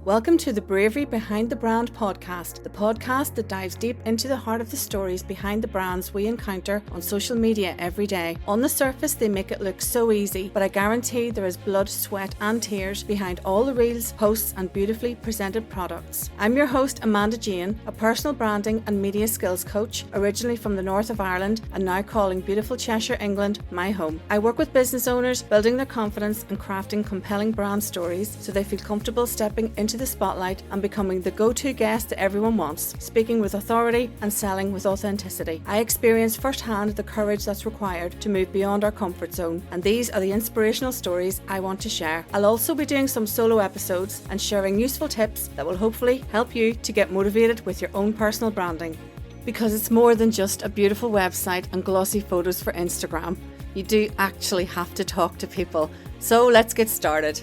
Welcome to the Bravery Behind the Brand podcast, the podcast that dives deep into the heart of the stories behind the brands we encounter on social media every day. On the surface, they make it look so easy, but I guarantee there is blood, sweat and tears behind all the reels, posts and beautifully presented products. I'm your host, Amanda Jane, a personal branding and media skills coach, originally from the north of Ireland and now calling beautiful Cheshire, England, my home. I work with business owners, building their confidence and crafting compelling brand stories so they feel comfortable stepping into the spotlight and becoming the go-to guest that everyone wants, speaking with authority and selling with authenticity. I experienced firsthand the courage that's required to move beyond our comfort zone, and these are the inspirational stories I want to share. I'll also be doing some solo episodes and sharing useful tips that will hopefully help you to get motivated with your own personal branding. Because it's more than just a beautiful website and glossy photos for Instagram. You do actually have to talk to people. So let's get started.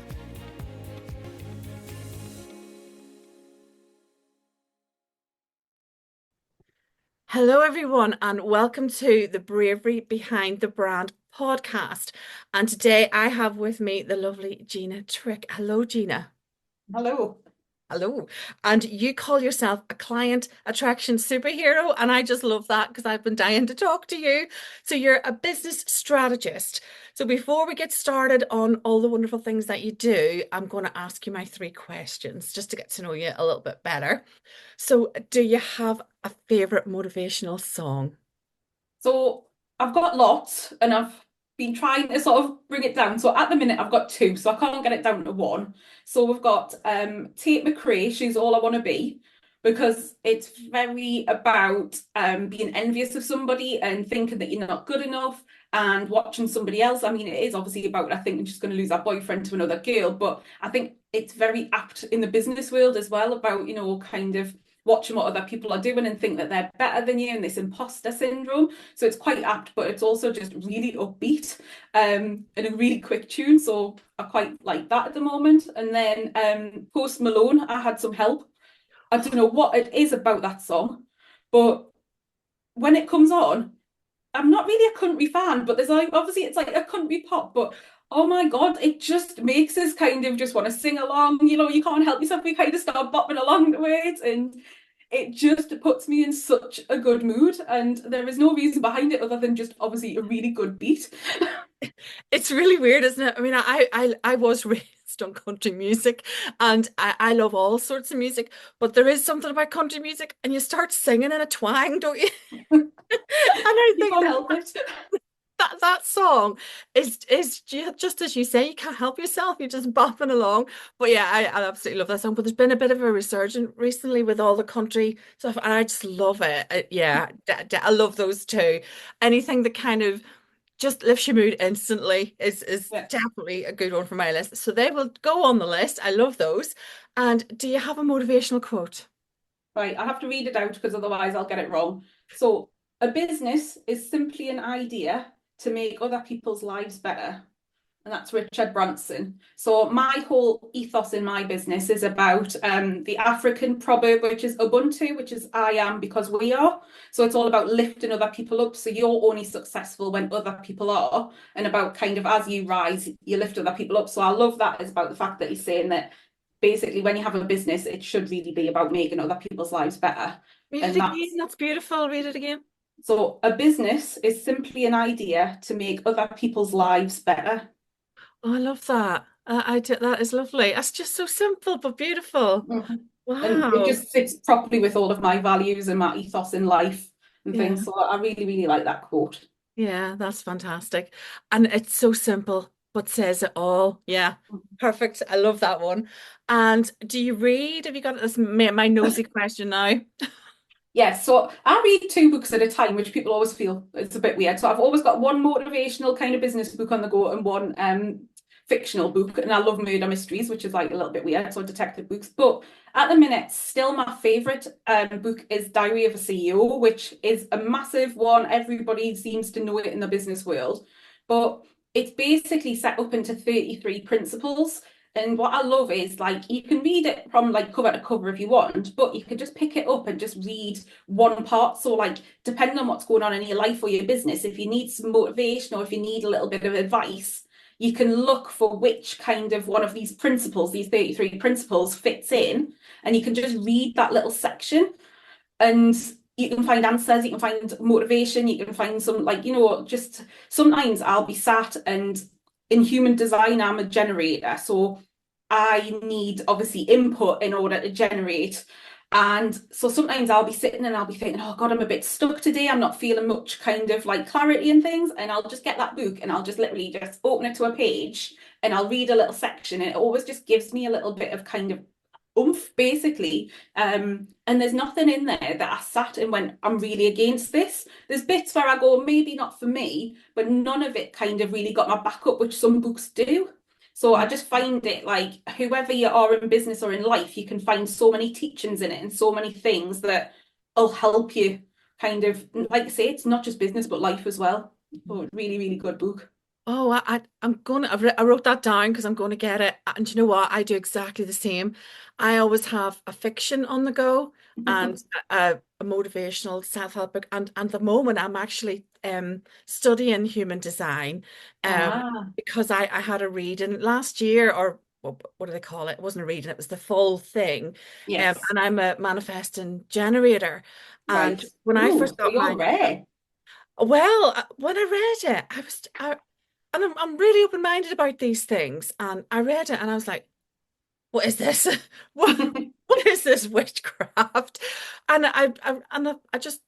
Hello everyone and welcome to the Bravery Behind the Brand podcast. And today I have with me the lovely Gina Trick. Hello Gina. Hello. Hello. And you call yourself a client attraction superhero, and I just love that because I've been dying to talk to you. So you're a business strategist. So before we get started on all the wonderful things that you do, I'm going to ask you my 3 questions just to get to know you a little bit better. So do you have a favorite motivational song? So I've got lots and I've been trying to sort of bring it down. So at the minute I've got 2, so I can't get it down to 1. So we've got Tate McRae, She's All I Want to Be, because it's very about being envious of somebody and thinking that you're not good enough and watching somebody else. I mean, it is obviously about, I think, I'm just going to lose that boyfriend to another girl, but I think it's very apt in the business world as well about, kind of watching what other people are doing and think that they're better than you and this imposter syndrome. So it's quite apt, but it's also just really upbeat and a really quick tune. So I quite like that at the moment. And then Post Malone, I Had Some Help. I don't know what it is about that song, but when it comes on, I'm not really a country fan, but there's like obviously it's like a country pop, but oh my God, it just makes us kind of just want to sing along. You can't help yourself. We kind of start bopping along to it, and it just puts me in such a good mood. And there is no reason behind it other than just obviously a really good beat. It's really weird, isn't it? I mean, I was raised on country music and I love all sorts of music, but there is something about country music and you start singing in a twang, don't you? And I You think can't help it. that song is just as you say, you can't help yourself, you're just bopping along. But yeah, I absolutely love that song. But there's been a bit of a resurgence recently with all the country stuff, and I just love it. Yeah, I love those too. Anything that kind of just lifts your mood instantly is Yeah. definitely a good one for my list. So they will go on the list. I love those. And do you have a motivational quote? Right, I have to read it out because otherwise I'll get it wrong. So, a business is simply an idea to make other people's lives better. And that's Richard Branson. So my whole ethos in my business is about the African proverb, which is Ubuntu, which is I am because we are. So it's all about lifting other people up. So you're only successful when other people are, and about kind of as you rise, you lift other people up. So I love that. It's about the fact that he's saying that basically when you have a business, it should really be about making other people's lives better. Read it And again. that's That's beautiful. Read it again. so a business is simply an idea to make other people's lives better. Oh, I love that. That is lovely. That's just so simple but beautiful. Mhm. And it Wow. just fits properly with all of my values and my ethos in life and Yeah. things. So I really, really like that quote. Yeah, that's fantastic. And it's so simple, but says it all. Yeah. Perfect. I love that one. And do you read? Have you got this my nosy question now? Yeah, so I read 2 books at a time, which people always feel it's a bit weird. So I've always got one motivational kind of business book on the go and one fictional book. And I love murder mysteries, which is like a little bit weird, so detective books. But at the minute, still my favorite book is Diary of a CEO, which is a massive one. Everybody seems to know it in the business world. But it's basically set up into 33 principles. And what I love is like you can read it from like cover to cover if you want, but you can just pick it up and just read one part. So like depending on what's going on in your life or your business, if you need some motivation or if you need a little bit of advice, you can look for which kind of one of these principles, these 33 principles, fits in, and you can just read that little section, and you can find answers, you can find motivation, you can find some, like, just sometimes I'll be sat, and in human design, I'm a generator. So I need obviously input in order to generate. And so sometimes I'll be sitting and I'll be thinking, oh God, I'm a bit stuck today. I'm not feeling much kind of like clarity and things. And I'll just get that book and I'll just literally just open it to a page and I'll read a little section. And it always just gives me a little bit of kind of oomph, basically. And there's nothing in there that I sat and went, I'm really against this. There's bits where I go, maybe not for me, but none of it kind of really got my back up, which some books do. So I just find it like whoever you are in business or in life, you can find so many teachings in it and so many things that will help you kind of, like I say, it's not just business, but life as well. Oh, really, really good book. Oh, I wrote that down because I'm going to get it. And you know what? I do exactly the same. I always have a fiction on the go and a motivational self-help book. And at the moment, I'm actually studying human design Ah, because I had a reading last year, or what do they call it? It wasn't a reading, it was the full thing. yes, And I'm a manifesting generator. right. And when I Ooh, first so got you're mine, rare. well, when I read it, and I'm really open-minded about these things. And I read it and I was like, what is this? What what is this witchcraft? And I just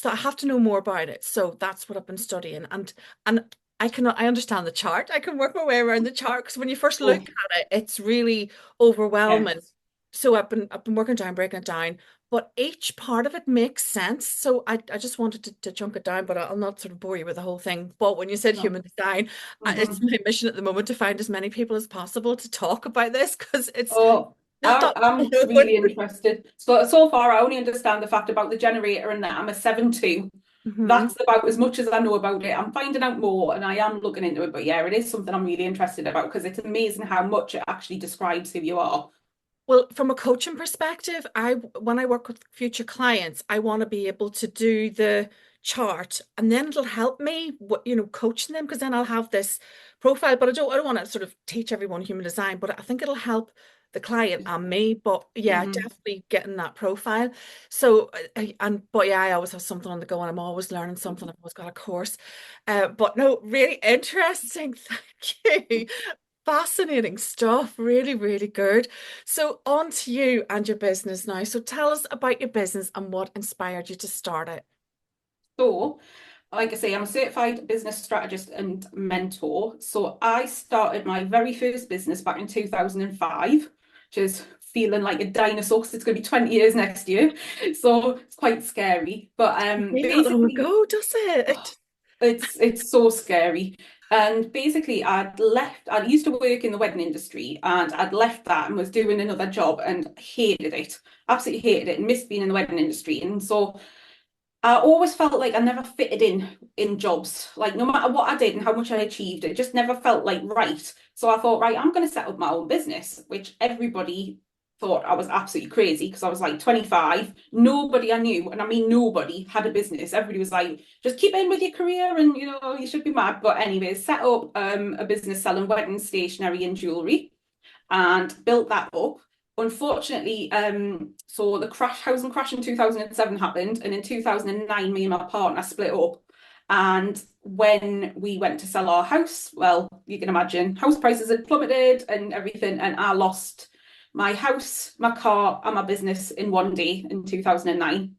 thought I have to know more about it. So that's what I've been studying. And I understand the chart. I can work my way around the chart because when you first look Oh, at it, it's really overwhelming. yes. So I've been working down, breaking it down, but each part of it makes sense. So I just wanted to chunk it down, but I'll not sort of bore you with the whole thing. But when you said No. human design, it's Mhm. my mission at the moment to find as many people as possible to talk about this because it's Oh, not that I'm well known. really interested. So far, I only understand the fact about the generator and that I'm a 7-2. Hmm. That's about as much as I know about it. I'm finding out more and I am looking into it. But yeah, it is something I'm really interested about because it's amazing how much it actually describes who you are. Well, from a coaching perspective, when I work with future clients, I want to be able to do the chart and then it'll help me coaching them because then I'll have this profile. But I don't want to sort of teach everyone human design, but I think it'll help the client and me. But yeah, Mhm. definitely getting that profile. So but yeah, I always have something on the go and I'm always learning something. I've always got a course. But no, really interesting. Thank you. Fascinating stuff. Really, really good. So, on to you and your business now. So, tell us about your business and what inspired you to start it. So, like I say, I'm a certified business strategist and mentor. So I started my very first business back in 2005, which is feeling like a dinosaur because it's going to be 20 years next year. So it's quite scary. But Feel that long basically, ago, does it? oh, it's so scary. And basically, I used to work in the wedding industry and I'd left that and was doing another job and hated it. Absolutely hated it and missed being in the wedding industry. And so I always felt like I never fitted in jobs. Like no matter what I did and how much I achieved, it just never felt like right. So I thought, right, I'm going to set up my own business, which everybody thought I was absolutely crazy because I was like 25. Nobody I knew, and I mean nobody, had a business. Everybody was like, just keep in with your career and you should be mad. But anyways, set up a business selling wedding stationery and jewelry and built that up. Unfortunately, so the housing crash in 2007 happened, and in 2009, me and my partner split up. And when we went to sell our house, well, you can imagine house prices had plummeted and everything, and I lost my house, my car, and my business in one day in 2009.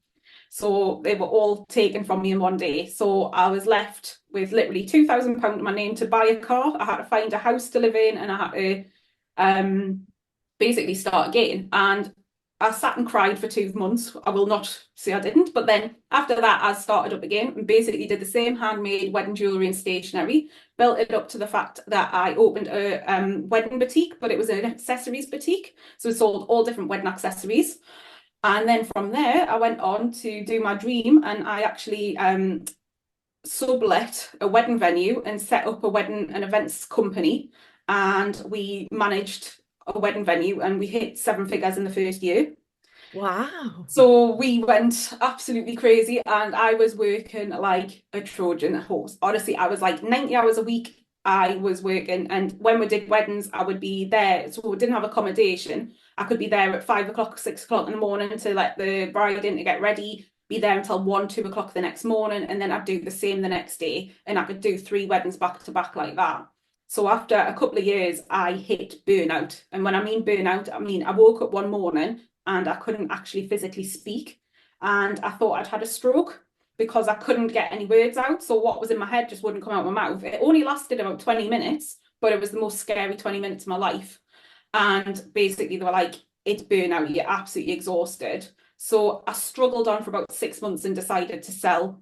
So they were all taken from me in one day. So I was left with literally £2,000 to my name to buy a car. I had to find a house to live in and I had to um, basically start again. And I sat and cried for 2 months. I will not say I didn't. But then after that, I started up again and basically did the same handmade wedding jewellery and stationery, built it up to the fact that I opened a wedding boutique, but it was an accessories boutique. So we sold all different wedding accessories. And then from there, I went on to do my dream and I actually sublet a wedding venue and set up a wedding and events company. And we managed a wedding venue and we hit seven figures in the first year. Wow. So we went absolutely crazy and I was working like a Trojan horse. Honestly, I was like 90 hours a week I was working, and when we did weddings, I would be there. So we didn't have accommodation. I could be there at 5 o'clock, 6 o'clock in the morning to let the bride in to get ready, be there until 1, 2 o'clock the next morning, and then I'd do the same the next day. And I could do 3 weddings back to back like that. So after a couple of years, I hit burnout. And when I mean burnout, I mean I woke up one morning and I couldn't actually physically speak. And I thought I'd had a stroke because I couldn't get any words out. So what was in my head just wouldn't come out of my mouth. It only lasted about 20 minutes, but it was the most scary 20 minutes of my life. And basically, they were like, it's burnout, you're absolutely exhausted. So I struggled on for about 6 months and decided to sell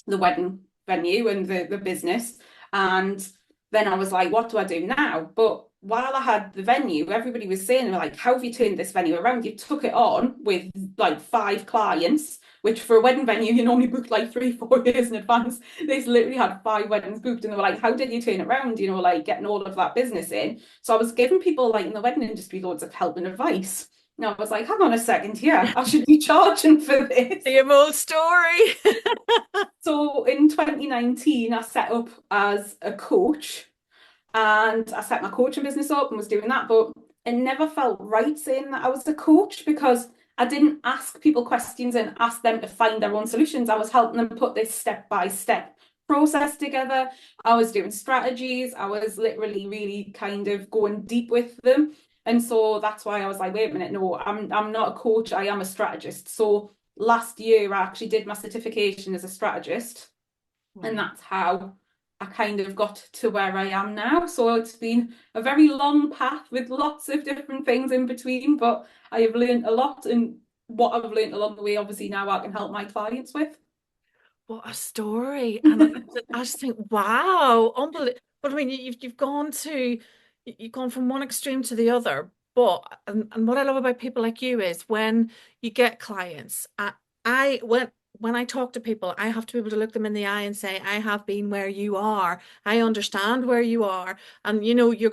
the wedding venue and the business. And then I was like, what do I do now? But while I had the venue, everybody was saying, like, how have you turned this venue around? You took it on with like 5 clients, which for a wedding venue, you normally book like 3, 4 years in advance. They literally had 5 weddings booked, and they were like, how did you turn it around? You know, like getting all of that business in. So I was giving people like in the wedding industry loads of help and advice. Now I was like, hang on a second here, I should be charging for this. Same old story. So in 2019, I set up as a coach, and I set my coaching business up and was doing that, but it never felt right saying that I was a coach because I didn't ask people questions and ask them to find their own solutions. I was helping them put this step by step process together. I was doing strategies. I was literally really kind of going deep with them. And so that's why I was like, wait a minute, no, I'm not a coach, I am a strategist. So last year I actually did my certification as a strategist, and that's how I kind of got to where I am now. So it's been a very long path with lots of different things in between, but I have learned a lot, and what I've learned along the way, obviously now I can help my clients with. What a story. And I just think, wow, unbelievable. But I mean, you've gone to you've gone from one extreme to the other. But and what I love about people like you is when you get clients, I when I talk to people, I have to be able to look them in the eye and say, I have been where you are. I understand where you are. And you know, you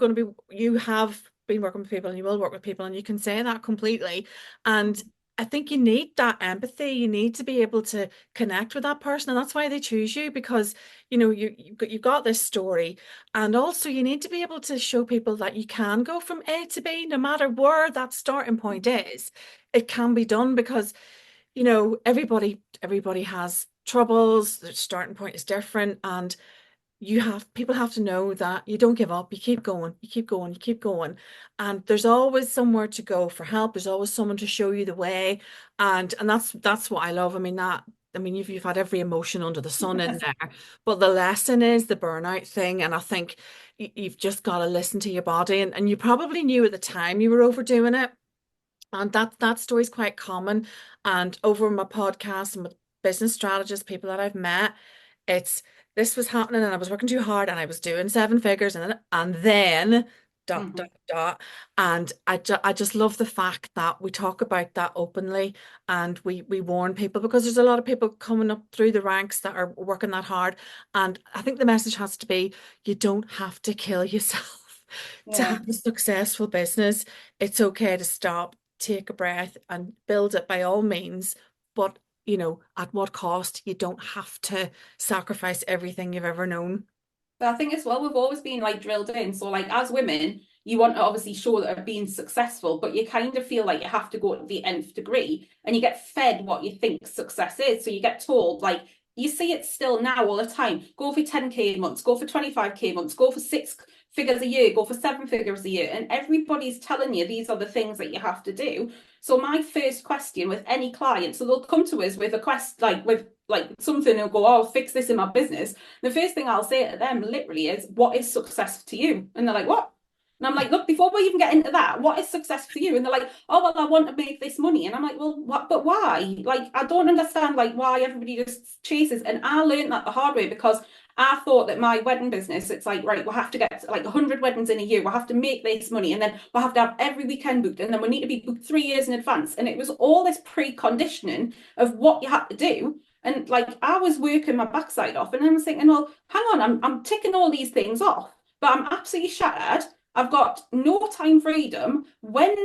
have been working with people and you will work with people, and you can say that completely. And I think you need that empathy. You need to be able to connect with that person, and that's why they choose you, because you know you've got this story, and also you need to be able to show people that you can go from A to B no matter where that starting point is. It can be done because you know everybody has troubles. Their starting point is different, and people have to know that you don't give up. You keep going, you keep going, you keep going. And there's always somewhere to go for help. There's always someone to show you the way. And that's what I love. I mean you've had every emotion under the sun in there. But the lesson is the burnout thing. And I think you've just got to listen to your body. And you probably knew at the time you were overdoing it. And that story is quite common. And over my podcast and with business strategists, people that I've met, it's this was happening and I was working too hard and I was doing 7 figures and then dot Mhm. dot dot. And I just love the fact that we talk about that openly, and we warn people, because there's a lot of people coming up through the ranks that are working that hard. And I think the message has to be, you don't have to kill yourself to Yeah. have a successful business. It's okay to stop, take a breath, and build it by all means. But, you know, at what cost? You don't have to sacrifice everything you've ever known. But I think as well, we've always been like drilled in. So, like, as women, you want to obviously show that are being successful, but you kind of feel like you have to go to the nth degree, and you get fed what you think success is. So, you get told, like, you see it still now all the time, go for 10K months, go for 25K months, go for 6 figures a year, go for 7 figures a year. And everybody's telling you these are the things that you have to do. So, my first question with any client, so they'll come to us with a quest, like, with like something, and go, oh, fix this in my business. The first thing I'll say to them literally is, what is success to you? And they're like, what? And I'm like, look, before we even get into that, what is success to you? And they're like, oh, well, I want to make this money. And I'm like, well, what, but why? Like, I don't understand, like, why everybody just chases. And I learned that the hard way, because I thought that my wedding business, it's like, right, we'll have to get like 100 weddings in a year. We'll have to make this money. And then we'll have to have every weekend booked. And then we need to be booked 3 years in advance. And it was all this preconditioning of what you had to do. And like I was working my backside off, and I was thinking, well, hang on, I'm ticking all these things off, but I'm absolutely shattered. I've got no time freedom. When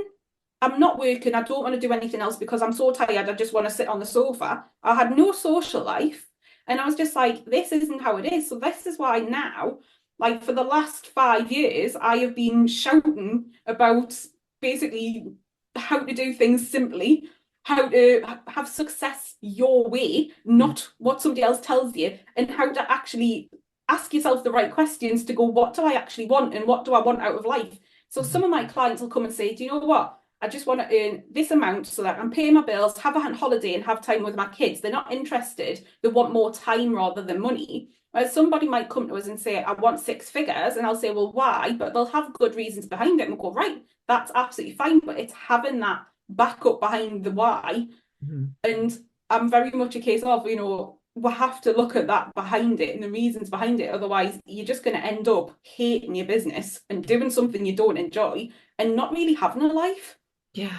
I'm not working, I don't want to do anything else because I'm so tired. I just want to sit on the sofa. I had no social life. And I was just like, this isn't how it is. So this is why now like for the last 5 years, I have been shouting about basically how to do things simply, how to have success your way, Mm. not what somebody else tells you, and how to actually ask yourself the right questions to go, what do I actually want and what do I want out of life? So Mhm. some of my clients will come and say, do you know what? I just want to earn this amount so that I can pay my bills, have a holiday, and have time with my kids. They're not interested. They want more time rather than money. Whereas somebody might come to us and say, I want 6 figures, and I'll say, well, why? But they'll have good reasons behind it. And we'll go, right, that's absolutely fine. But it's having that backup behind the why. Mhm. And I'm very much a case of, we have to look at that behind it and the reasons behind it. Otherwise, you're just going to end up hating your business and doing something you don't enjoy and not really having a life. Yeah,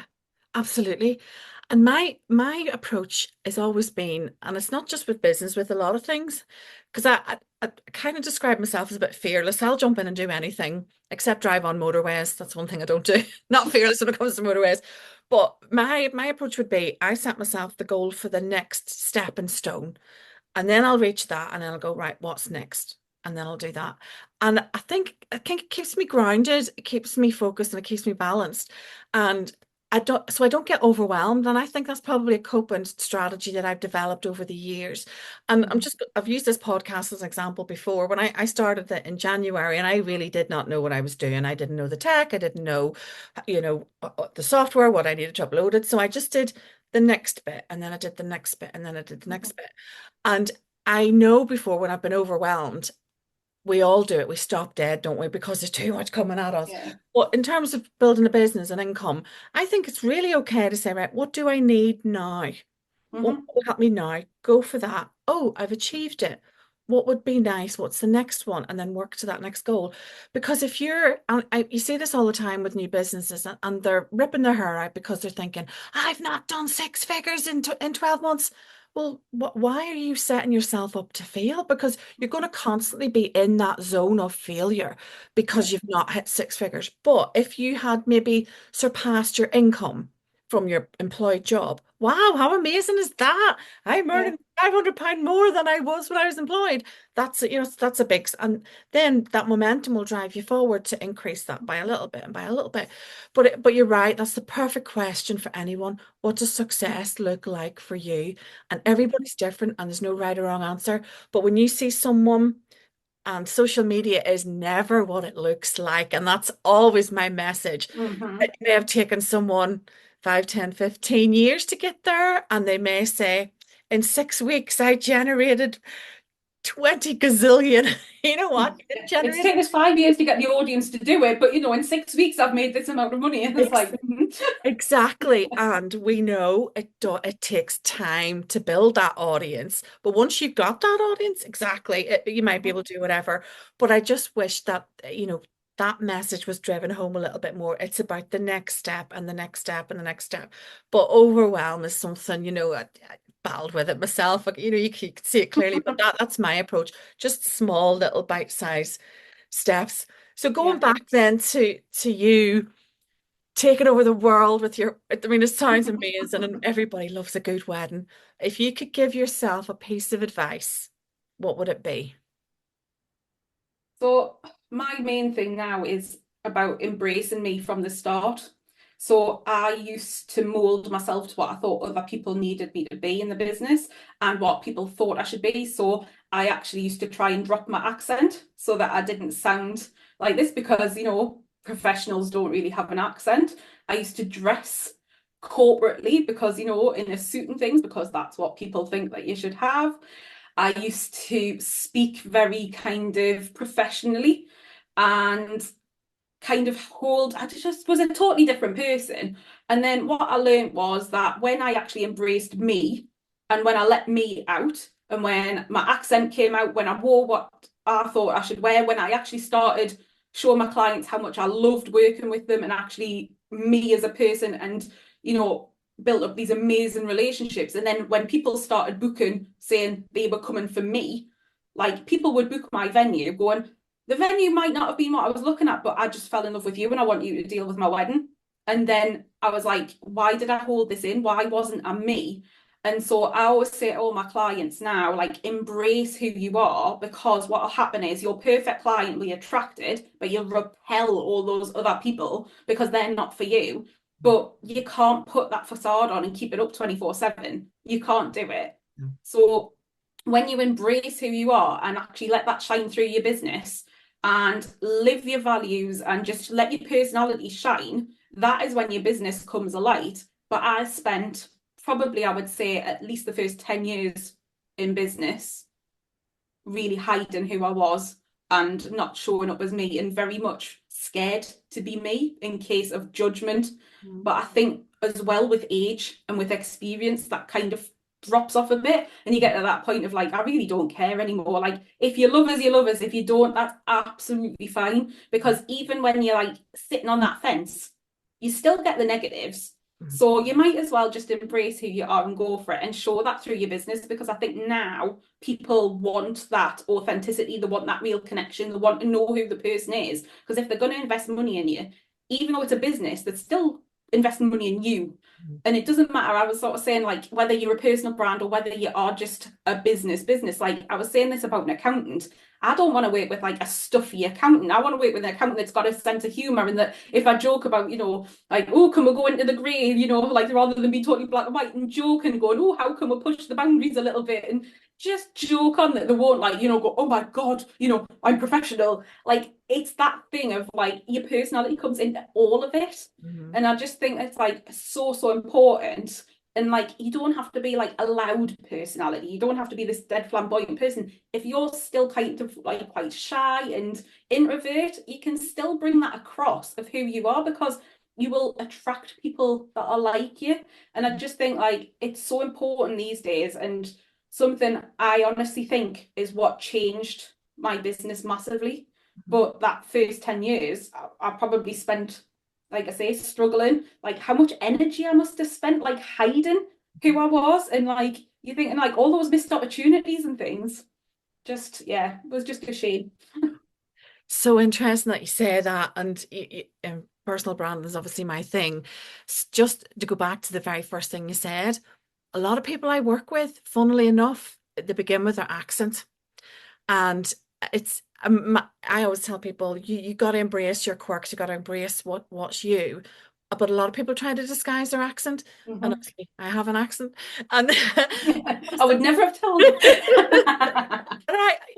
absolutely. And my approach has always been, and it's not just with business, with a lot of things, because I kind of describe myself as a bit fearless. I'll jump in and do anything except drive on motorways. That's one thing I don't do. Not fearless when it comes to motorways. But my approach would be I set myself the goal for the next stepping stone. And then I'll reach that and then I'll go, right, what's next? And then I'll do that. And I think it keeps me grounded, it keeps me focused, and it keeps me balanced. And I don't get overwhelmed. And I think that's probably a coping strategy that I've developed over the years. And I've used this podcast as an example before. When I started it in January, and I really did not know what I was doing. I didn't know the tech, I didn't know, the software, what I needed to upload it. So I just did the next bit, and then I did the next bit, and then I did the next bit. And I know before when I've been overwhelmed, we all do it. We stop dead, don't we? Because there's too much coming at us. Yeah. But in terms of building a business and income, I think it's really okay to say, right, what do I need now? What Hmm. will help me now? Go for that. Oh, I've achieved it. What would be nice? What's the next one? And then work to that next goal. Because if you're, and you see this all the time with new businesses, and they're ripping their hair out because they're thinking, I've not done 6 figures in 12 months. Well, why are you setting yourself up to fail? Because you're going to constantly be in that zone of failure Yeah. because you've not hit 6 figures. But if you had maybe surpassed your income from your employed job, wow, how amazing is that? I'm Yeah. earning £500 more than I was when I was employed. That's a big, and then that momentum will drive you forward to increase that by a little bit and by a little bit. But you're right, that's the perfect question for anyone. What does success look like for you? And everybody's different, and there's no right or wrong answer. But when you see someone, and social media is never what it looks like, and that's always my message. Hmm. It may have taken someone 5, 10, 15 years to get there, and they may say, in 6 weeks, I generated 20 gazillion. You know what? You didn't It's generate taken us 5 years to get the audience to do it, but in 6 weeks I've made this amount of money, and it's it. like, mhm. Exactly. And we know it takes time to build that audience. But once you've got that audience, exactly, you might be able to do whatever. But I just wish that, that message was driven home a little bit more. It's about the next step and the next step and the next step. But overwhelm is something, I battled with it myself. Like, you can see it clearly, but that's my approach. Just small little bite-sized steps. So going Yeah. back then to you taking over the world with I mean, it sounds amazing and everybody loves a good wedding. If you could give yourself a piece of advice, what would it be? So my main thing now is about embracing me from the start. So I used to mold myself to what I thought other people needed me to be in the business and what people thought I should be. So I actually used to try and drop my accent so that I didn't sound like this because, professionals don't really have an accent. I used to dress corporately because, in a suit and things, because that's what people think that you should have. I used to speak very kind of professionally and kind of I just was a totally different person. And then what I learned was that when I actually embraced me and when I let me out and when my accent came out, when I wore what I thought I should wear, when I actually started showing my clients how much I loved working with them and actually me as a person and, you know, built up these amazing relationships. And then when people started booking, saying they were coming for me, like people would book my venue going, the venue might not have been what I was looking at, but I just fell in love with you and I want you to deal with my wedding. And then I was like, why did I hold this in? Why wasn't I me? And so I always say to all my clients now, like, embrace who you are, because what will happen is your perfect client will be attracted, but you'll repel all those other people because they're not for you. But you can't put that facade on and keep it up 24/7. You can't do it. Yeah. So when you embrace who you are and actually let that shine through your business and live your values and just let your personality shine, that is when your business comes alight. But I spent probably, I would say, at least the first 10 years in business really hiding who I was and not showing up as me, and very much scared to be me in case of judgment. But I think as well, with age and with experience, that kind of drops off a bit, and you get to that point of like, I really don't care anymore. Like, if you love us, you love us. If you don't, that's absolutely fine. Because even when you're like sitting on that fence, you still get the negatives. So you might as well just embrace who you are and go for it and show that through your business, because I think now people want that authenticity, they want that real connection, they want to know who the person is. Because if they're going to invest money in you, even though it's a business, they're still investing money in you. And it doesn't matter. I was sort of saying, like, whether you're a personal brand or whether you are just a business. Like, I was saying this about an accountant. I don't want to work with like a stuffy accountant. I want to work with an accountant that's got a sense of humor, and that if I joke about, like, oh, can we go into the grey, like, rather than be totally black and white, and joke and going, oh, how can we push the boundaries a little bit, and just joke on that. They won't, like, go, oh my God, I'm professional. Like, it's that thing of like, your personality comes into all of it. And I just think it's like so, so important. And like, you don't have to be like a loud personality. You don't have to be this dead flamboyant person. If you're still kind of like quite shy and introvert, you can still bring that across of who you are, because you will attract people that are like you. And I just think like it's so important these days, and something I honestly think is what changed my business massively. But that first 10 years, I probably spent, like I say, struggling, like how much energy I must have spent like hiding who I was, and like you're thinking like all those missed opportunities and things. Just, yeah, it was just a shame. So interesting that you say that, and personal branding is obviously my thing. Just to go back to the very first thing you said, a lot of people I work with, funnily enough, they begin with their accent, and it's I always tell people you got to embrace your quirks, you got to embrace what's you. But a lot of people try to disguise their accent, and Mhm. obviously I have an accent, and I would never have told you.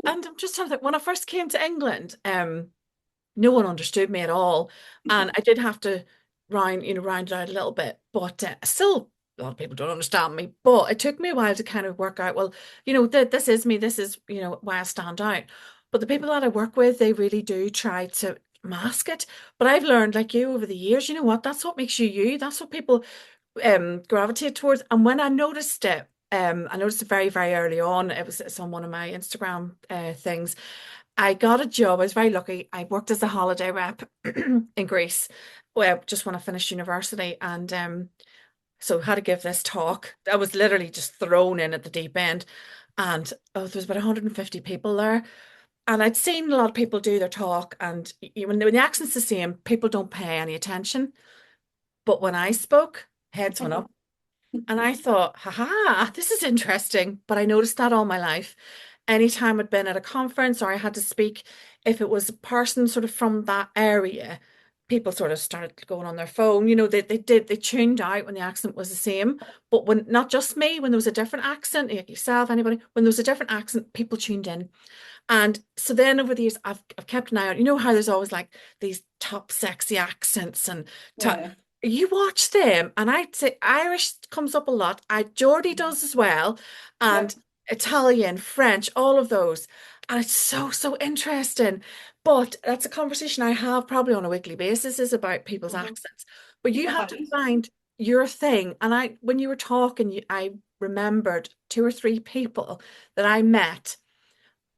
and I'm just trying to think, when I first came to England, no one understood me at all, and I did have to round it out a little bit, but still a lot of people don't understand me. But it took me a while to kind of work out, well, this is me, this is why I stand out. But the people that I work with, they really do try to mask it. But I've learned, like you, over the years, you know what? That's what makes you you. That's what people gravitate towards. And when I noticed it very, very early on. It's on one of my Instagram things. I got a job. I was very lucky. I worked as a holiday rep in Greece. Well, just when I finished university, and so had to give this talk. I was literally just thrown in at the deep end, and there was about 150 people there. And I'd seen a lot of people do their talk, and when the accent's the same, people don't pay any attention. But when I spoke, heads went up. And I thought, haha, this is interesting. But I noticed that all my life. Anytime I'd been at a conference or I had to speak, if it was a person sort of from that area, people sort of started going on their phone. They tuned out when the accent was the same. But when not just me, when there was a different accent, like yourself, anybody, when there was a different accent, people tuned in. And so then over the years, I've kept an eye out. You know how there's always like these top sexy accents and top, Yeah. you watch them, and I'd say Irish comes up a lot. Geordie does as well, and Yep. Italian, French, all of those. And it's so, so interesting. But that's a conversation I have probably on a weekly basis, is about people's Mhm. accents. But you Yeah, have that to is. find your thing. And when you were talking, I remembered two or three people that I met,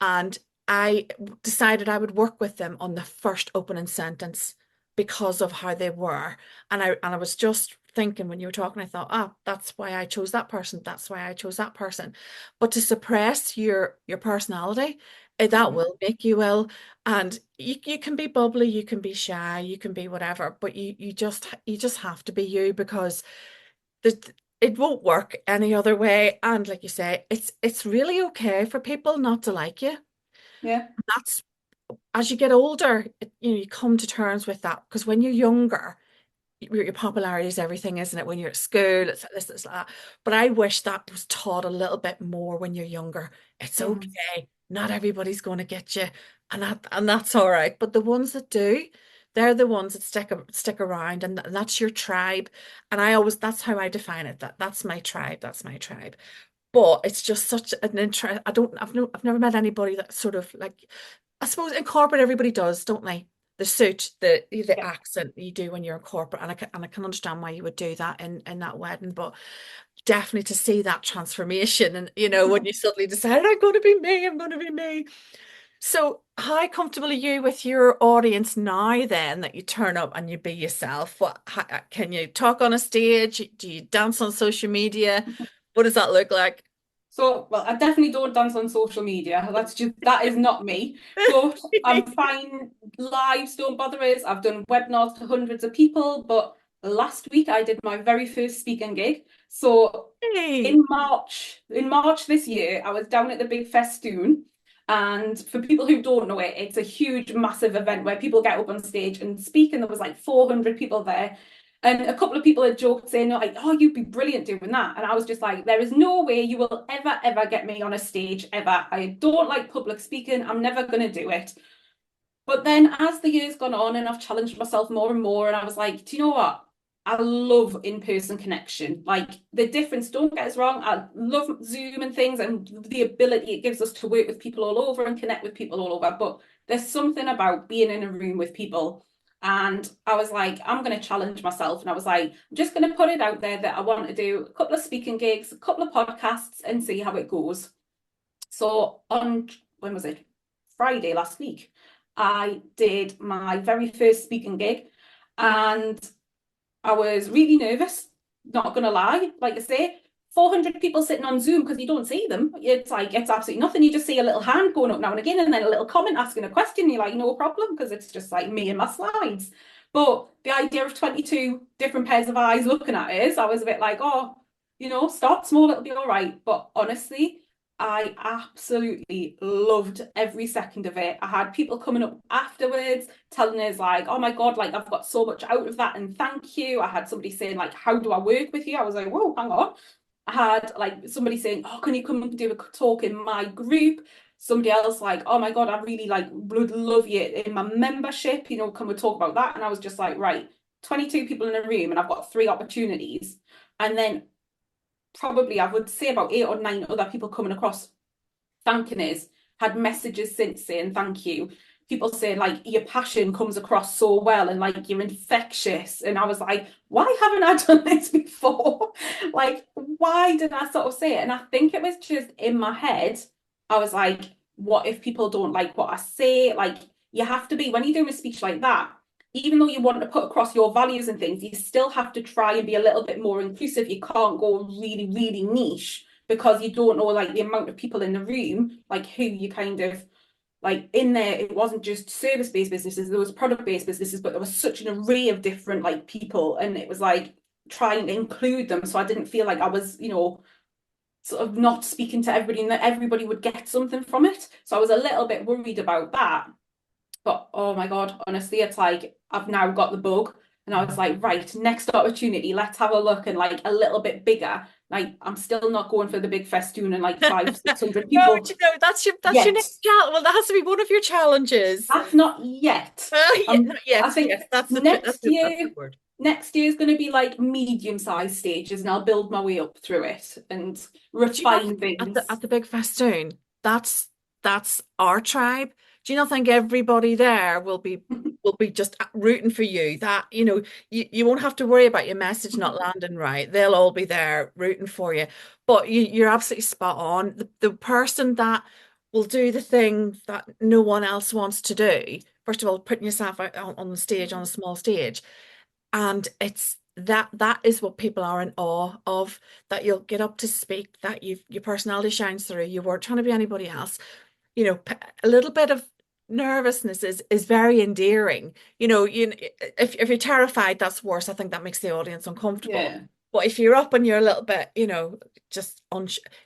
and I decided I would work with them on the first opening sentence because of how they were. And I was just thinking when you were talking, I thought, that's why I chose that person. That's why I chose that person. But to suppress your personality, that Mhm. will make you ill. And you can be bubbly, you can be shy, you can be whatever, but you just have to be you, because there's it won't work any other way. And like you say, it's really okay for people not to like you. Yeah. That's as you get older, you come to terms with that because when you're younger, your popularity is everything, isn't it? When you're at school, it's like this, it's like that. But I wish that was taught a little bit more when you're younger. It's Mhm. okay. Not everybody's going to get you, and that's all right. But the ones that do, they're the ones that stick around, and that's your tribe. And I always that's how I define it. That's my tribe. That's my tribe. But it's just such an interest. I don't. I've never met anybody that sort of like. I suppose in corporate everybody does, don't they? The suit, the Yeah. accent you do when you're in corporate, and I can understand why you would do that in that wedding. But definitely to see that transformation, and when you suddenly decide I'm going to be me, I'm going to be me. So how comfortable are you with your audience now? Then that you turn up and you be yourself. Can you talk on a stage? Do you dance on social media? What does that look like? So, well, I definitely don't dance on social media. That is not me. But I'm fine. Lives don't bother us. I've done webinars to hundreds of people, but last week I did my very first speaking gig. So Hey, In March this year, I was down at the big festoon. And for people who don't know it, it's a huge, massive event where people get up on stage and speak, and there was like 400 people there. And a couple of people had joked saying, like, oh, you'd be brilliant doing that. And I was just like, there is no way you will ever, ever get me on a stage, ever. I don't like public speaking. I'm never going to do it. But then as the years gone on and I've challenged myself more and more, and I was like, do you know what? I love in-person connection. Like the difference, don't get us wrong, I love Zoom and things and the ability it gives us to work with people all over and connect with people all over. But there's something about being in a room with people. And I was like, I'm going to challenge myself. And I was like, I'm just going to put it out there that I want to do a couple of speaking gigs, a couple of podcasts, and see how it goes. So on, when was it? Friday last week, I did my very first speaking gig and I was really nervous, not gonna lie. Like I say, 400 people sitting on Zoom because you don't see them. It's like, it's absolutely nothing. You just see a little hand going up now and again, and then a little comment asking a question. You're like, no problem, because it's just like me and my slides. But the idea of 22 different pairs of eyes looking at us, I was a bit like, oh, start small, it'll be all right. But honestly, I absolutely loved every second of it. I had people coming up afterwards telling us like, oh my God, like I've got so much out of that and thank you. I had somebody saying like, how do I work with you? I was like, whoa, hang on. I had like somebody saying, oh, can you come and do a talk in my group? Somebody else like, oh my God, I really like would love you in my membership, can we talk about that? And I was just like, right, 22 people in a room and I've got 3 opportunities. And then probably I would say about 8 or 9 other people coming across thanking us, had messages since saying thank you. People saying like your passion comes across so well and like you're infectious. And I was like, why haven't I done this before? Like, why did I sort of say it? And I think it was just in my head. I was like, what if people don't like what I say? Like, you have to be, when you're doing a speech like that, even though you want to put across your values and things, you still have to try and be a little bit more inclusive. You can't go really, really niche because you don't know like the amount of people in the room, like who you kind of like in there. It wasn't just service-based businesses, there was product-based businesses, but there was such an array of different like people, and it was like trying to include them. So I didn't feel like I was, sort of not speaking to everybody and that everybody would get something from it. So I was a little bit worried about that. But oh my God, honestly, it's like I've now got the bug. And I was like, right, next opportunity, let's have a look and like a little bit bigger. Like I'm still not going for the big festoon and like five, 600 no, people that's your yet. next challenge. Well, that has to be one of your challenges. That's not yet. Yeah, not I yet. think Yes, that's the word. next year is going to be like medium-sized stages, and I'll build my way up through it and Do you not refine think at the things. at the big festoon? That's our tribe. Do you not think everybody there will be just rooting for you? That you won't have to worry about your message not landing right. They'll all be there rooting for you. But you're absolutely spot on. The person that will do the thing that no one else wants to do. First of all, putting yourself out on the stage on a small stage, and it's that is what people are in awe of, that you'll get up to speak, that your personality shines through, you weren't trying to be anybody else. A little bit of nervousness is very endearing. If you're terrified, that's worse. I think that makes the audience uncomfortable. Yeah. But if you're up and you're a little bit, just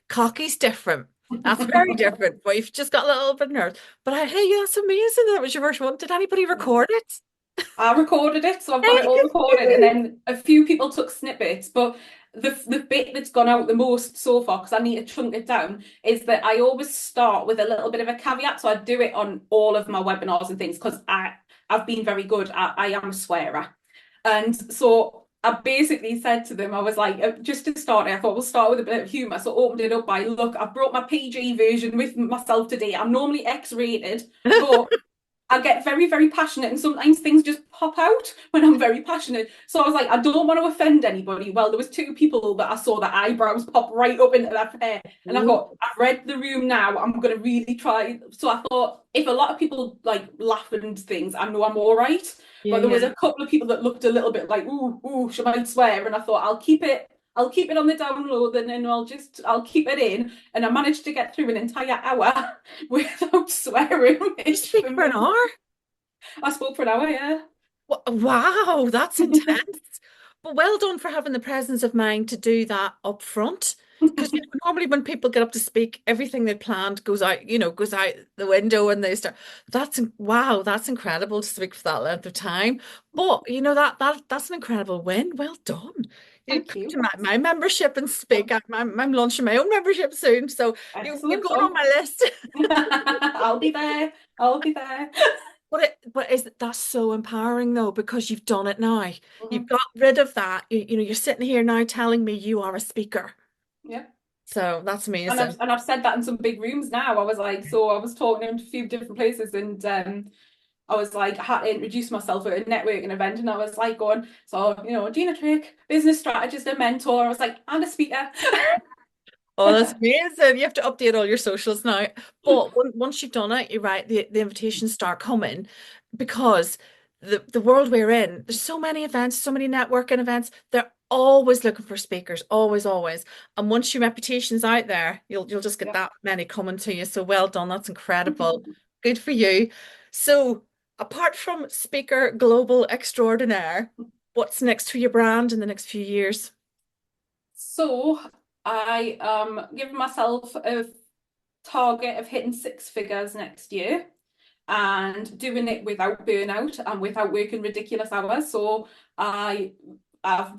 cocky's different. That's very different. But you've just got a little bit of nerves. But hey, that's amazing. That was your first one. Did anybody record it? I recorded it, so I've got Hey, it all good for recorded, and you. then a few people took snippets. But the bit that's gone out the most so far, because I need to chunk it down, is that I always start with a little bit of a caveat. So I do it on all of my webinars and things because I've been very good. I am a swearer, and so I basically said to them, I was like, just to start, I thought we'll start with a bit of humour. So I opened it up by, look, I've brought my PG version with myself today. I'm normally X-rated, but I get very, very passionate, and sometimes things just pop out when I'm very passionate. So I was like, I don't want to offend anybody. Well, there was two people that I saw their eyebrows pop right up into their hair, and I Ooh, thought, I've read the room now. I'm going to really try. So I thought, if a lot of people like laugh and things, I know I'm all right. yeah, But there was yeah. a couple of people that looked a little bit like, ooh, she might swear, and I thought, I'll keep it on the download, and then I'll keep it in. And I managed to get through an entire hour without swearing, You which speak for for an me, hour? I spoke for an hour, yeah. Wow, that's intense. But well done for having the presence of mind to do that up front. Because normally when people get up to speak, everything they planned goes out the window and they start. Wow, that's incredible to speak for that length of time. But that's an incredible win. Well done. You Thank come you. to my membership and speak. I'm launching my own membership soon, so you're Excellent. going on my list. I'll be there. I'll be there. That's so empowering though, because you've done it now. You've Mhm. got rid of that. You're sitting here now telling me you are a speaker. Yeah. So that's And amazing. I've said that in some big rooms now. I was like, so I was talking in a few different places, and I was like, I had to introduce myself at a networking event, and I was like going, so Gina Trick, business strategist and mentor. I was like, and a speaker. Oh, that's amazing. You have to update all your socials now. But once you've done it, you're right, the invitations start coming because the world we're in, there's so many events, so many networking events. They're always looking for speakers, always, always. And once your reputation's out there, you'll just get Yeah. that many coming to you. So well done. That's incredible. Good for you. So apart from speaker global extraordinaire, what's next for your brand in the next few years? So I given myself a target of hitting six figures next year, and doing it without burnout and without working ridiculous hours. So I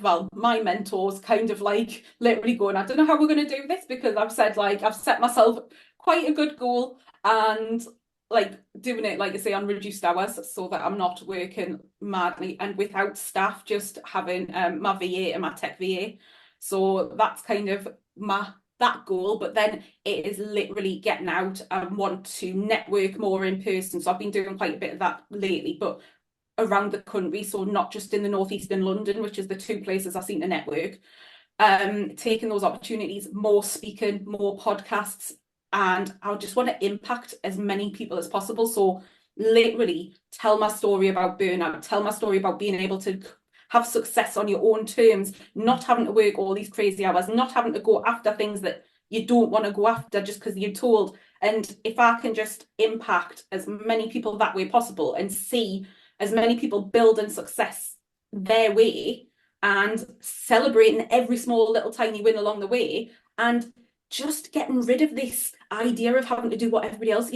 well, my mentor's kind of like literally going, I don't know how we're going to do this, because I've said like I've set myself quite a good goal, and like doing it, like I say, on reduced hours so that I'm not working madly and without staff, just having my VA and my tech VA. So that's kind of my that goal, but then it is literally getting out and want to network more in person. So I've been doing quite a bit of that lately, but around the country, so not just in the northeast and London, which is the two places I seem to network. Taking those opportunities, more speaking, more podcasts, and I just want to impact as many people as possible. So literally tell my story about burnout, tell my story about being able to have success on your own terms, not having to work all these crazy hours, not having to go after things that you don't want to go after just because you're told. And if I can just impact as many people that way possible and see as many people building success their way, and celebrating every small little tiny win along the way, and just getting rid of this idea of having to do what everybody else,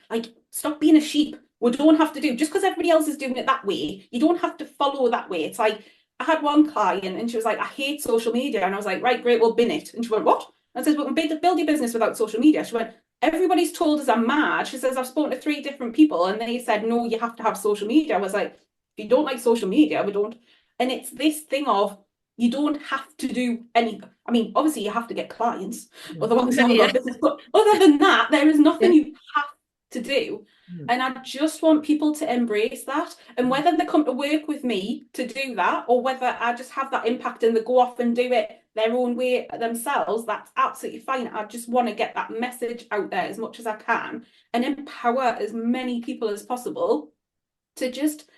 like stop being a sheep. We don't have to do just because everybody else is doing it that way. You don't have to follow that way. It's like I had one client and she was like, I hate social media. And I was like, right, great, well, bin it. And she went, what? I said, well, build your business without social media. She went, everybody's told us I'm mad. She says, I've spoken to three different people and they said, no, you have to have social media. I was like, if you don't like social media, we don't. And it's this thing of you don't have to do any. I mean, obviously you have to get clients, otherwise you haven't got Yeah. a business. But other than that, there is nothing Yeah. you have to do. And I just want people to embrace that. And whether they come to work with me to do that, or whether I just have that impact and they go off and do it their own way themselves, that's absolutely fine. I just want to get that message out there as much as I can and empower as many people as possible to just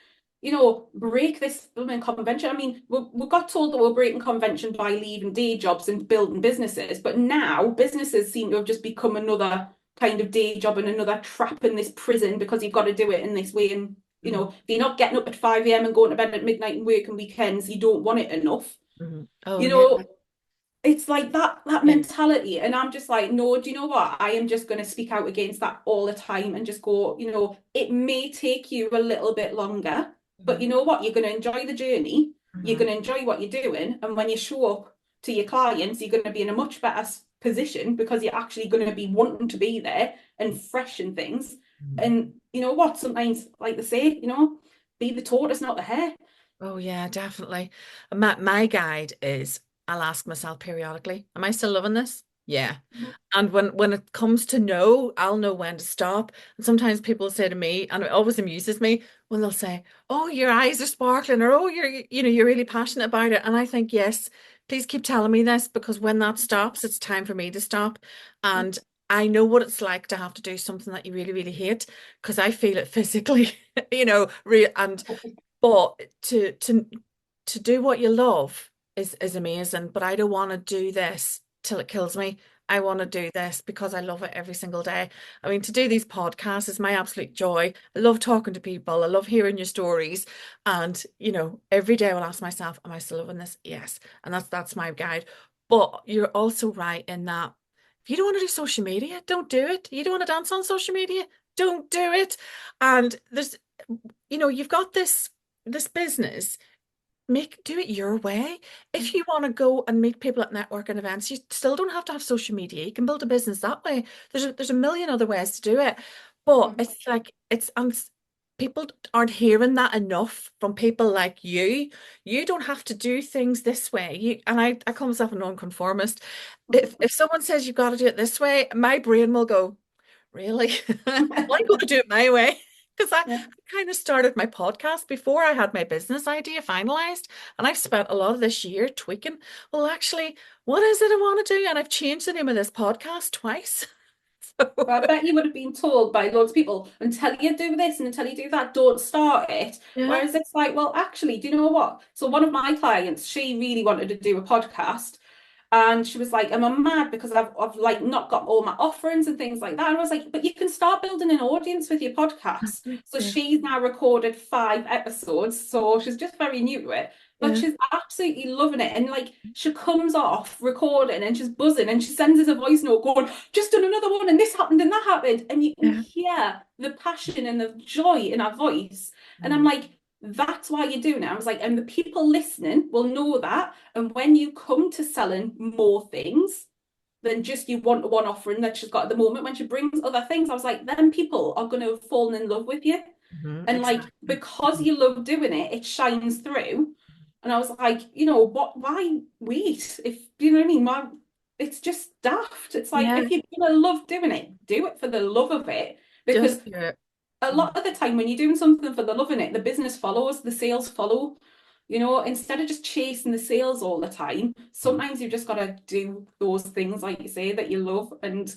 break this blooming convention. I mean, we got told that we're breaking convention by leaving day jobs and building businesses, but now businesses seem to have just become another kind of day job and another trap in this prison because you've got to do it in this way. And, if you're not getting up at 5 a.m. and going to bed at midnight and working weekends, you don't want it enough. Mhm. Oh You yeah. know, it's like that Yeah. mentality. And I'm just like, no, do you know what? I am just going to speak out against that all the time and just go, it may take you a little bit longer, but Mhm. you know what? You're going to enjoy the journey. You're Mhm. going to enjoy what you're doing. And when you show up to your clients, you're going to be in a much better position because you're actually going to be wanting to be there and fresh and things. Mhm. And you know what? Sometimes, like they say, be the tortoise, not the hare. Oh yeah, definitely. My guide is I'll ask myself periodically, am I still loving this? Yeah. And when it comes to no, I'll know when to stop. And sometimes people say to me, and it always amuses me when they'll say, "Oh, your eyes are sparkling," or "Oh, you're really passionate about it." And I think, yes, please keep telling me this because when that stops, it's time for me to stop. And I know what it's like to have to do something that you really, really hate because I feel it physically, re and but to do what you love is amazing. But I don't want to do this till it kills me. I want to do this because I love it every single day. I mean, to do these podcasts is my absolute joy. I love talking to people. I love hearing your stories. And, every day I'll ask myself, am I still loving this? Yes. And that's my guide. But you're also right in that if you don't want to do social media, don't do it. You don't want to dance on social media, don't do it. And you've got this business, do it your way. If you want to go and meet people at networking events, you still don't have to have social media. You can build a business that way. There's a million other ways to do it. But Mhm. it's like people aren't hearing that enough from people like you. You don't have to do things this way. I call myself a nonconformist. If someone says you've got to do it this way, my brain will go, really? I'm going to do it my way. Because I Yeah. kind of started my podcast before I had my business idea finalized. And I've spent a lot of this year tweaking. Well, actually, what is it I want to do? And I've changed the name of this podcast twice. So, But I bet you would have been told by loads of people, until you do this and until you do that, don't start it. yeah. Whereas it's like, well, actually, do you know what? So one of my clients, she really wanted to do a podcast. And she was like, am I mad because I've like not got all my offerings and things like that? And I was like, but you can start building an audience with your podcast. So Yeah. she's now recorded 5 episodes. So she's just very new to it, but Yeah. she's absolutely loving it. And like she comes off recording and she's buzzing and she sends us a voice note going, just done another one and this happened and that happened. And you can Yeah. hear the passion and the joy in her voice. And I'm Mm. like, that's why you're doing it. I was like, and the people listening will know that. And when you come to selling more things than just you one offering that she's got at the moment, when she brings other things, I was like, then people are going to have fallen in love with you. And like, Exactly. because Mhm. you love doing it, it shines through. And I was like, why wait? If you know what I mean, it's just daft. It's like Yeah. if you're gonna love doing it, do it for the love of it. Because Just do it. a Mhm. lot of the time when you're doing something for the love in it, the business follows, the sales follow. Instead of just chasing the sales all the time, sometimes you've just got to do those things, like you say, that you love and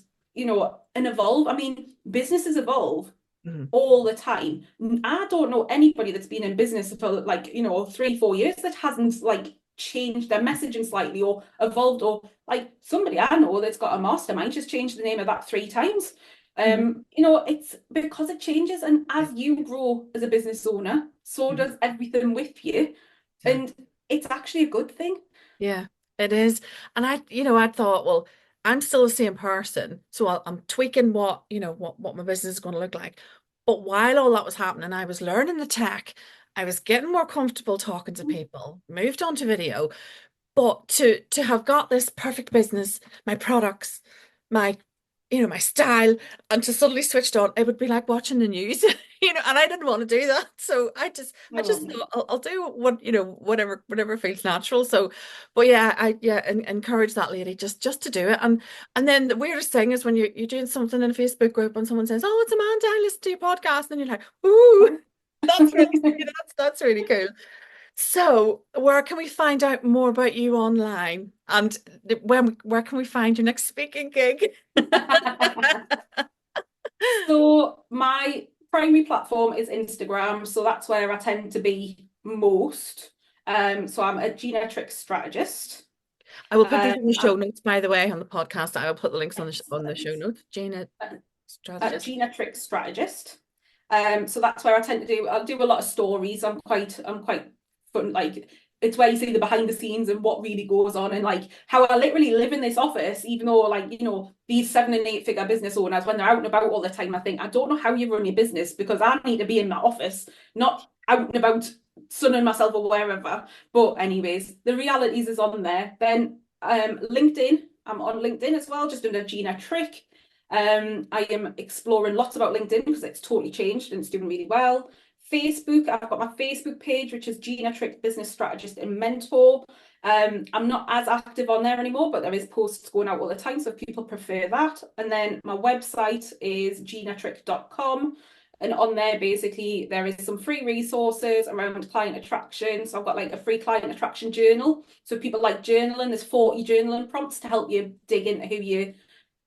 evolve. I mean, businesses evolve Mhm. all the time. I don't know anybody that's been in business for like, 3, 4 years that hasn't like changed their messaging slightly or evolved or like somebody I know that's got a mastermind just changed the name of that 3 times. Mhm. It's because it changes, and as you grow as a business owner, so Mhm. does everything with you. Yeah. And it's actually a good thing. Yeah, it is. And I thought, well, I'm still the same person. So I'm tweaking what my business is going to look like. But while all that was happening, I was learning the tech. I was getting more comfortable talking to people, moved on to video. But to have got this perfect business, my products, my my style, and to suddenly switched on, it would be like watching the news, and I didn't want to do that. So I just Oh. thought I'll do whatever feels natural. So, but yeah, encourage that lady just to do it. And then the weirdest thing is when you're doing something in a Facebook group and someone says, "Oh, it's Amanda, I listen to your podcast," and you're like, "Ooh, that's really that's really cool." So, where can we find out more about you online? And where can we find your next speaking gig? So my primary platform is Instagram, so that's where I tend to be most. So I'm a Gina Trick strategist. I will put these in the show I'm notes, by the way, on the podcast. I will put the links on the show excellent. notes. Gina, strategist. Gina Trick strategist. So that's where I tend to do. I'll do a lot of stories. I'm quite fun. Like it's where you see the behind the scenes and what really goes on, and like how I literally live in this office, even though, like, these 7 and 8 figure business owners, when they're out and about all the time, I think, I don't know how you run your business, because I need to be in my office, not out and about sunning myself or wherever. But anyways, the realities is on there. Then LinkedIn, I'm on LinkedIn as well, just under Gina Trick. I am exploring lots about LinkedIn because it's totally changed and it's doing really well. Facebook, I've got my Facebook page, which is Gina Trick, Business Strategist and Mentor. I'm not as active on there anymore, but there is posts going out all the time, so if people prefer that. And then my website is ginatrick.com. And on there, basically, there is some free resources around client attraction. So I've got like a free client attraction journal. So if people like journaling, there's 40 journaling prompts to help you dig into who you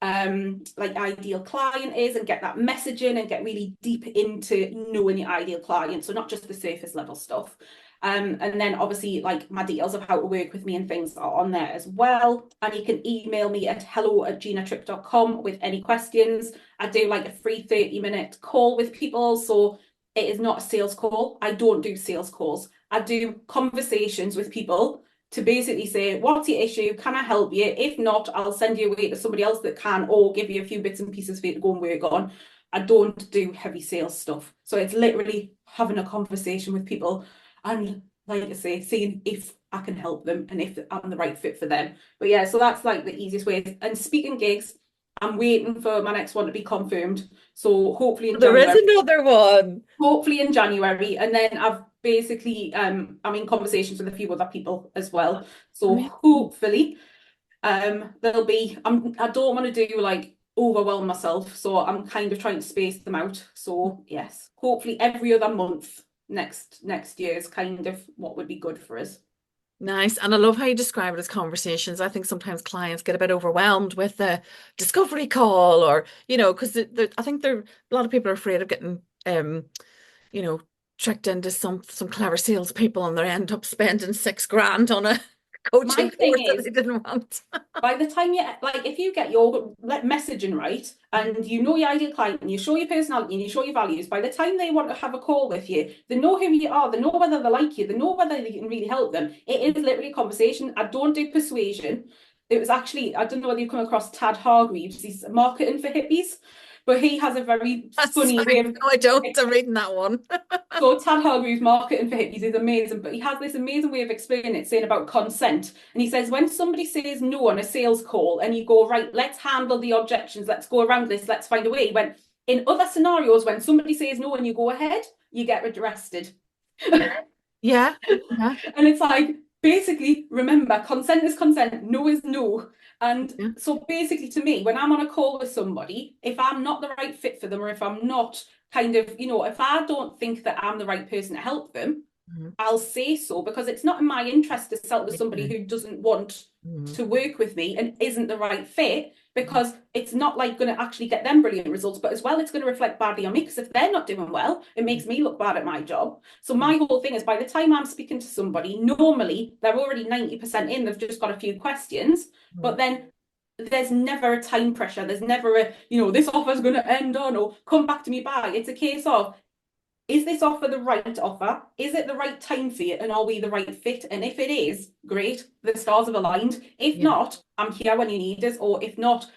like ideal client is, and get that messaging and get really deep into knowing your ideal client, so not just the surface level stuff. And then obviously, like, my details of how to work with me and things are on there as well, and you can email me at hello@ginatrick.com with any questions. I do like a free 30-minute call with people, so it is not a sales call. I don't do sales calls. I do conversations with people to basically say, what's your issue? Can I help you? If not, I'll send you away to somebody else that can, or give you a few bits and pieces for you to go and work on. I don't do heavy sales stuff. So it's literally having a conversation with people and, like I say, seeing if I can help them and if I'm the right fit for them. But yeah, so that's like the easiest way. And speaking gigs, I'm waiting for my next one to be confirmed. So hopefully in There is January. another one. Hopefully in January, and then I've basically I'm in conversations with a few other people as well. So hopefully there'll be I don't want to do like overwhelm myself, so I'm kind of trying to space them out. So yes, hopefully every other month next year is kind of what would be good for us. Nice. And I love how you describe it as conversations. I think sometimes clients get a bit overwhelmed with the discovery call, or, because I think a lot of people are afraid of getting, you know, tricked into some clever salespeople, and they end up spending 6 grand on a My coaching thing course that is, they didn't want. by the time you, like, if you get your messaging right, and you know your ideal client, and you show your personality and you show your values, by the time they want to have a call with you, they know who you are, they know whether they like you, they know whether you can really help them. It is literally a conversation. I don't do persuasion. It was actually, I don't know whether you've come across Tad Hargreaves. He's marketing for hippies, but he has a very That's funny way fine. of. No, I don't. I'm reading that one. So Tad Hargreaves marketing for hippies is amazing, but he has this amazing way of explaining it, saying about consent. And he says, when somebody says no on a sales call and you go, right, let's handle the objections, let's go around this, let's find a way. He went, in other scenarios, when somebody says no and you go ahead, you get arrested. Yeah. Yeah. And it's like, basically, remember, consent is consent, no is no. And Yeah. so basically, to me, when I'm on a call with somebody, if I'm not the right fit for them, or if I'm not kind of, if I don't think that I'm the right person to help them, Mhm. I'll say so, because it's not in my interest to sell to somebody Mhm. who doesn't want Mhm. to work with me and isn't the right fit, because it's not like going to actually get them brilliant results, but as well, it's going to reflect badly on me, because if they're not doing well, it makes me look bad at my job. So my whole thing is, by the time I'm speaking to somebody, normally they're already 90% in, they've just got a few questions, but then there's never a time pressure. There's never a, this offer's going to end on, or come back to me by. It's a case of, is this offer the right offer? Is it the right time for you? And are we the right fit? And if it is, great, the stars have aligned. If Yeah. not, I'm here when you need us. Or if not,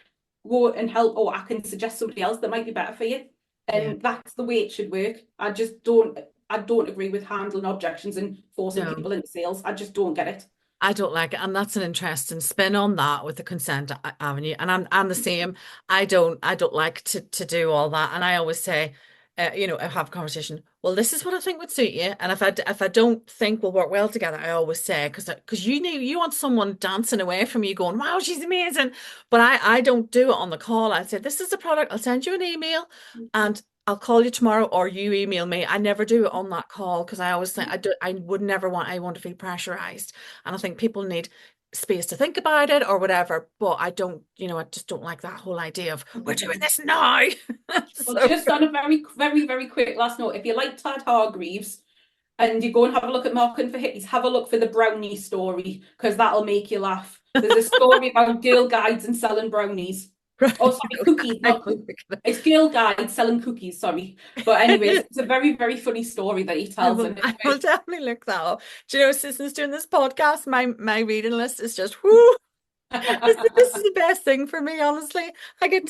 go and help, or I can suggest somebody else that might be better for you. Yeah. And that's the way it should work. I don't agree with handling objections and forcing No. people into sales. I just don't get it. I don't like it, and that's an interesting spin on that with the consent avenue. And I'm the same. I don't like to do all that. And I always say, I have a conversation. Well, this is what I think would suit you. And if I don't think we'll work well together, I always say, because you want someone dancing away from you, going, "Wow, she's amazing," but I don't do it on the call. I say, "This is the product. I'll send you an email, and I'll call you tomorrow, or you email me." I never do it on that call, because I always think I would never want anyone to feel pressurized. And I think people need space to think about it or whatever. But I don't, I just don't like that whole idea of, we're doing this now. Well, So just on a very, very, very quick last note, if you like Tad Hargreaves and you go and have a look at Marketing for Hippies, have a look for the brownie story, because that'll make you laugh. There's a story about Girl Guides and selling brownies. Right. Oh, sorry, cookies, I not will cookies. look at it. It's Girl Guide selling cookies, sorry. But anyways, it's a very, very funny story that he I tells, will and I will definitely look that up. Do you know, since doing this podcast, my reading list is just whoo. This is the best thing for me, honestly. I get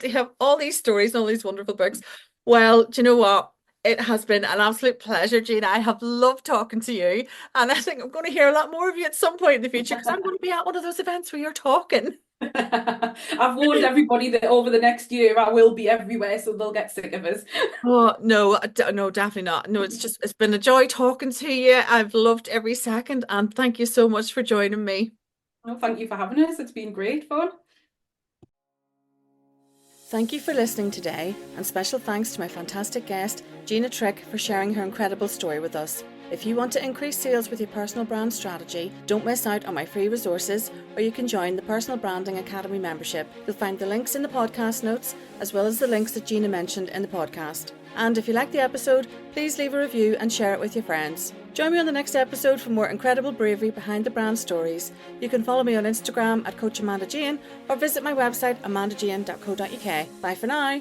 to have all these stories and all these wonderful books. Well, do you know what? It has been an absolute pleasure, Gina. I have loved talking to you, and I think I'm going to hear a lot more of you at some point in the future because I'm going to be at one of those events where you're talking. I've warned everybody that over the next year I will be everywhere, so they'll get sick of us. Oh, no, no, definitely not. No, it's been a joy talking to you. I've loved every second, and thank you so much for joining me. Well, thank you for having us. It's been great fun. Thank you for listening today, and special thanks to my fantastic guest, Gina Trick, for sharing her incredible story with us. If you want to increase sales with your personal brand strategy, don't miss out on my free resources, or you can join the Personal Branding Academy membership. You'll find the links in the podcast notes, as well as the links that Gina mentioned in the podcast. And if you like the episode, please leave a review and share it with your friends. Join me on the next episode for more incredible bravery behind the brand stories. You can follow me on Instagram at Coach Amanda Jane, or visit my website amandajane.co.uk. Bye for now.